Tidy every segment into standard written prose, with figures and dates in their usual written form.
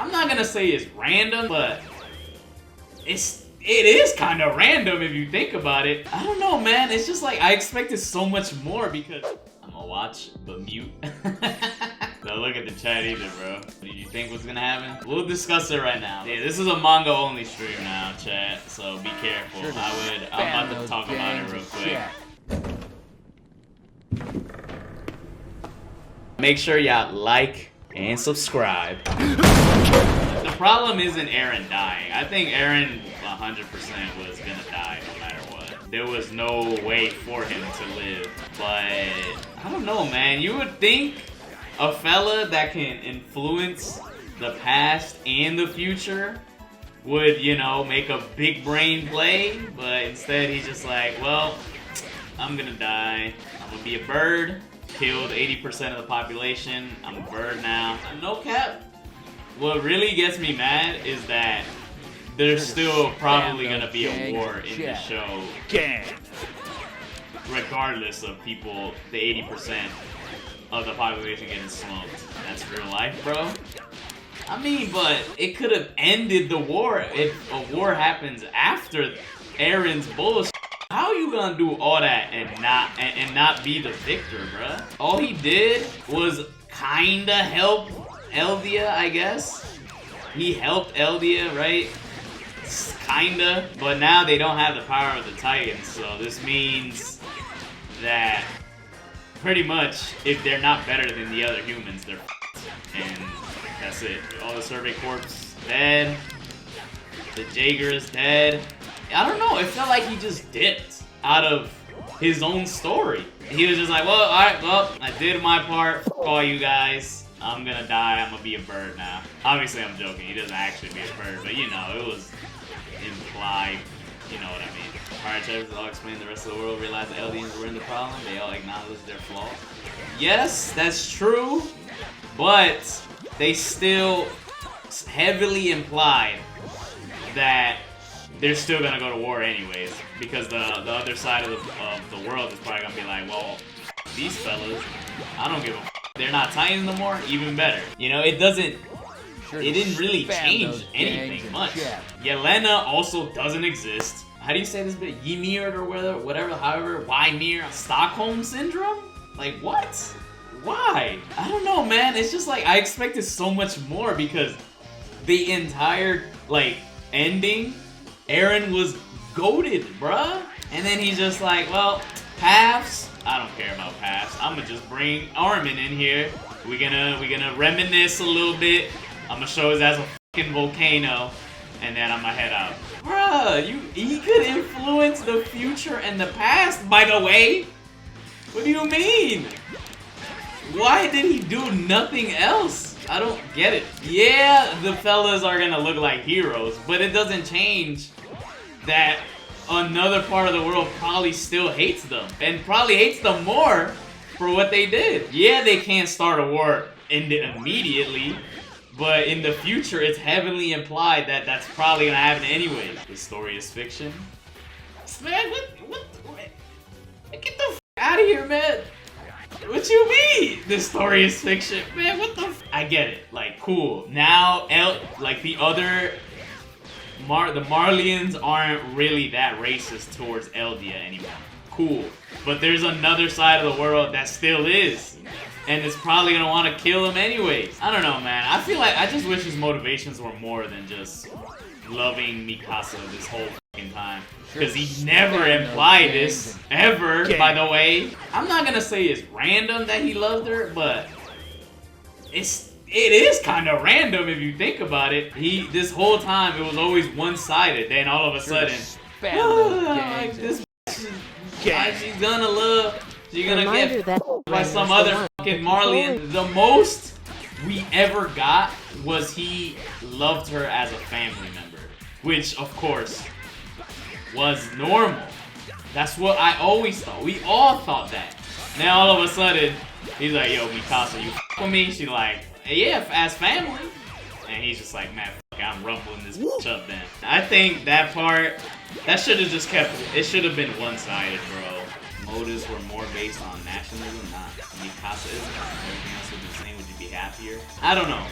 I'm not gonna say it's random, but it is kind of random if you think about it. I don't know, man. It's just like I expected so much more because I'm gonna watch but mute. Don't look at the chat either, bro. What do you think was gonna happen? We'll discuss it right now. Yeah, this is a manga only stream now, chat. So be careful. I'm about to talk about it real quick. Make sure y'all like and subscribe. The problem isn't Eren dying. I think Eren 100% was gonna die no matter what. There was no way for him to live. But I don't know, man. You would think a fella that can influence the past and the future would, you know, make a big brain play. But instead he's just like, well, I'm gonna die. I'm gonna be a bird. Killed 80% of the population. I'm a bird now. No cap. What really gets me mad is that there's still probably gonna be a war in the show. Regardless of people, the 80% of the population getting smoked. That's real life, bro. I mean, but it could have ended the war if a war happens after Eren's bullshit. How you gonna do all that and not be the victor, bruh? All he did was kinda help Eldia, I guess. He helped Eldia, right? Kinda. But now they don't have the power of the Titans, so this means that pretty much if they're not better than the other humans, they're and that's it. All the Survey Corps dead. The Jaeger is dead. I don't know, it felt like he just dipped out of his own story. He was just like, well, alright, well, I did my part, f all you guys. I'm gonna die, I'm gonna be a bird now. Obviously I'm joking, he doesn't actually be a bird, but you know, it was implied, you know what I mean. Alright, Travis, I'll explain the rest of the world realized the Eldians were in the problem, they all acknowledged their flaws. Yes, that's true, but they still heavily implied that they're still gonna go to war anyways, because the other side of the world is probably gonna be like, well, these fellas, I don't give a f. They're not Titans no more, even better. You know, it didn't really change anything much. Yelena also doesn't exist. How do you say this bit? Ymir or whatever, however, Ymir, Stockholm Syndrome? Like, what? Why? I don't know, man. It's just like, I expected so much more because the entire, like, ending, Eren was goated, bruh. And then he's just like, well, paths. I don't care about paths. I'm gonna just bring Armin in here. We're gonna reminisce a little bit. I'm gonna show his ass a fucking volcano, and then I'm gonna head out. Bruh, he could influence the future and the past, by the way. What do you mean? Why did he do nothing else? I don't get it. Yeah, the fellas are gonna look like heroes, but it doesn't change that another part of the world probably still hates them. And probably hates them more for what they did. Yeah, they can't start a war immediately, but in the future, it's heavily implied that that's probably gonna happen anyways. The story is fiction. Man, what? Get the f out of here, man. What you mean? This story is fiction? Man, what the f? I get it. Like, cool. Now, like the other... the Marlians aren't really that racist towards Eldia anymore. Cool. But there's another side of the world that still is. And it's probably gonna want to kill him anyways. I don't know, man. I feel like I just wish his motivations were more than just loving Mikasa this whole fucking time. Because he never implied this, ever, by the way. I'm not gonna say it's random that he loved her, but it is kind of random if you think about it. This whole time, it was always one-sided. Then all of a sudden, like this she's gonna love, she's gonna get by some other fucking Marlian. The most we ever got was he loved her as a family member, which of course was normal. That's what I always thought. We all thought that. Now all of a sudden, he's like, yo, Mikasa, you f with me? She's like, yeah, as family. And he's just like, man, f I'm rumbling this bitch up then. I think that part, that should have just kept, it should have been one-sided, bro. Motives were more based on nationalism, not Mikasa ism. Everything else would be the same. Would you be happier? I don't know.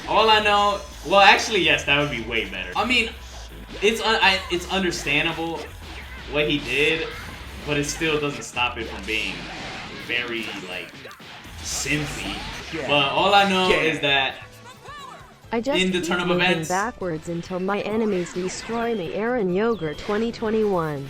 All I know, well, actually, yes, that would be way better. I mean, it's understandable what he did, but it still doesn't stop it from being very, like, synthy. Yeah. But all I know is that I just in the turn of events backwards until my enemies destroy me. Eren Yogurt 2021.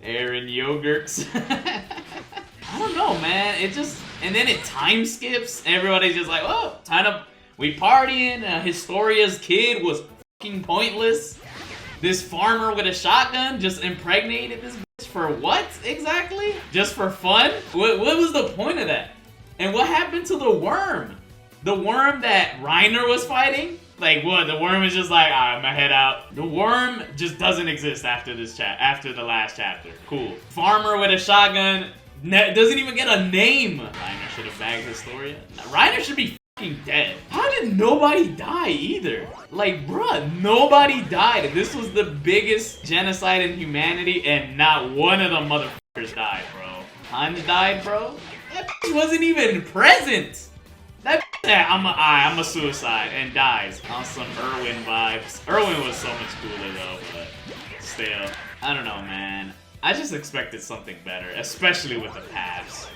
Eren Yogurts. I don't know, man. It just, and then it time skips. Everybody's just like, oh, time to, we partying. Historia's kid was fucking pointless. This farmer with a shotgun just impregnated this bitch for what exactly? Just for fun? What was the point of that? And what happened to the worm? The worm that Reiner was fighting? Like what? The worm is just like, alright, I'm gonna head out. The worm just doesn't exist after this after the last chapter. Cool. Farmer with a shotgun doesn't even get a name. Reiner should have bagged Historia. Reiner should be fucking dead. How did nobody die either? Like, bruh, nobody died. This was the biggest genocide in humanity, and not one of the motherfuckers died, bro. Hans died, bro. That bitch wasn't even present. That bitch, I'm a suicide and dies on some Erwin vibes. Erwin was so much cooler though, but still, I don't know, man. I just expected something better, especially with the paths.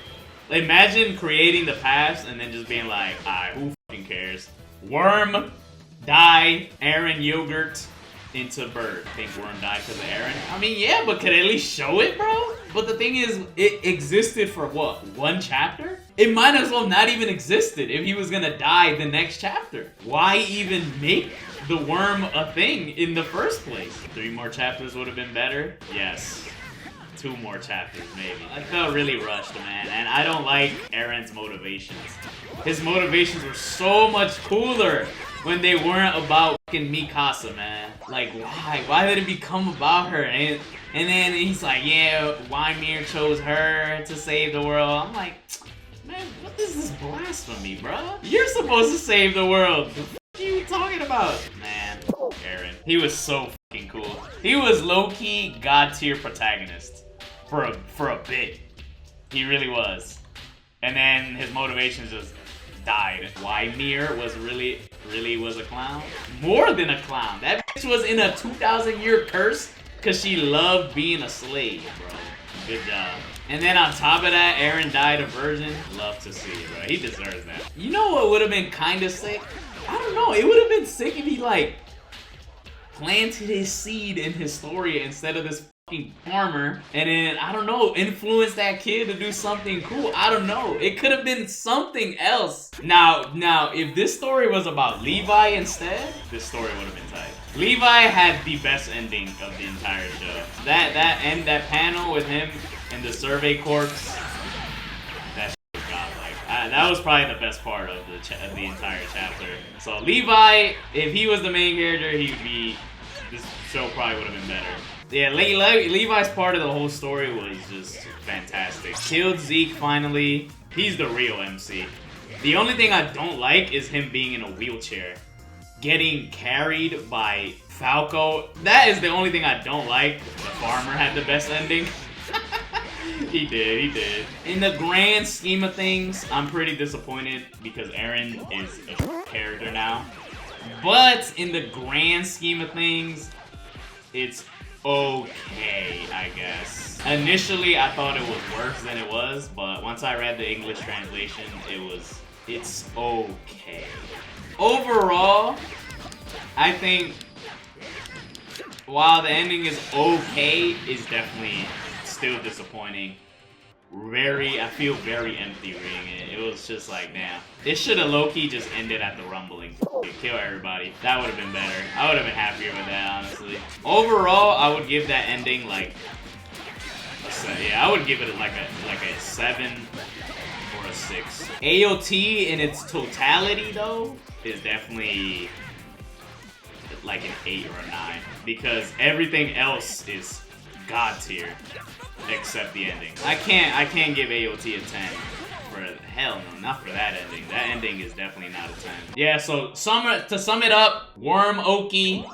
Imagine creating the paths and then just being like, alright, who fucking cares? Worm, die, Eren Yogurt, into bird. I think Worm died because of Eren. I mean, yeah, but could at least show it, bro? But the thing is, it existed for what, one chapter? It might as well not even existed if he was gonna die the next chapter. Why even make the worm a thing in the first place? 3 more chapters would have been better? Yes. 2 more chapters, maybe. I felt really rushed, man, and I don't like Eren's motivations. His motivations were so much cooler when they weren't about fucking Mikasa, man. Like, why? Why did it become about her? And then he's like, yeah, Ymir chose her to save the world. I'm like, man, what is this blasphemy, bro? You're supposed to save the world. The f are you talking about? Man, Eren. He was so fucking cool. He was low-key god-tier protagonist. For a bit. He really was. And then his motivations just died. Ymir was really was a clown. More than a clown. That bitch was in a 2,000-year curse because she loved being a slave, bro. Good job. And then on top of that, Eren died a virgin. Love to see it, bro. He deserves that. You know what would have been kind of sick? I don't know. It would have been sick if he, like, planted his seed in Historia instead of this farmer, and then, I don't know, influence that kid to do something cool. I don't know. It could have been something else. Now, if this story was about Levi instead, this story would have been tight. Levi had the best ending of the entire show. That panel with him in the survey corps, that shit was godlike. That was probably the best part of the entire chapter. So Levi, if he was the main character, this show probably would have been better. Yeah, Levi's part of the whole story was just fantastic. Killed Zeke finally. He's the real MC. The only thing I don't like is him being in a wheelchair. Getting carried by Falco. That is the only thing I don't like. The farmer had the best ending. He did. In the grand scheme of things, I'm pretty disappointed because Eren is a character now. But in the grand scheme of things, it's okay, I guess. Initially, I thought it was worse than it was, but once I read the English translation, it's okay. Overall, I think while the ending is okay, it's definitely still disappointing. I feel very empty reading it. It was just like, damn. It should have low-key just ended at the rumbling. Kill everybody. That would have been better. I would have been happier with that, honestly. Overall, I would give that ending like I would give it like a 7 or a 6. AOT in its totality though is definitely like an 8 or a 9 because everything else is god tier except the ending. I can't give AOT a 10. Hell no, not for that ending. That ending is definitely not a 10. Yeah, so to sum it up, Worm, Oki,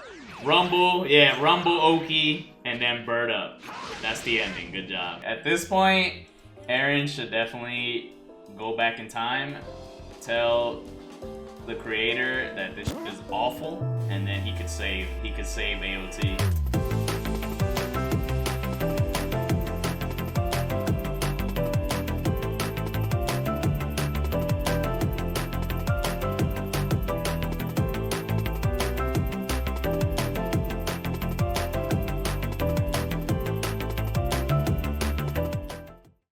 Rumble, Oki, and then Bird Up. That's the ending. Good job. At this point, Eren should definitely go back in time, tell the creator that this is awful, and then he could save AOT.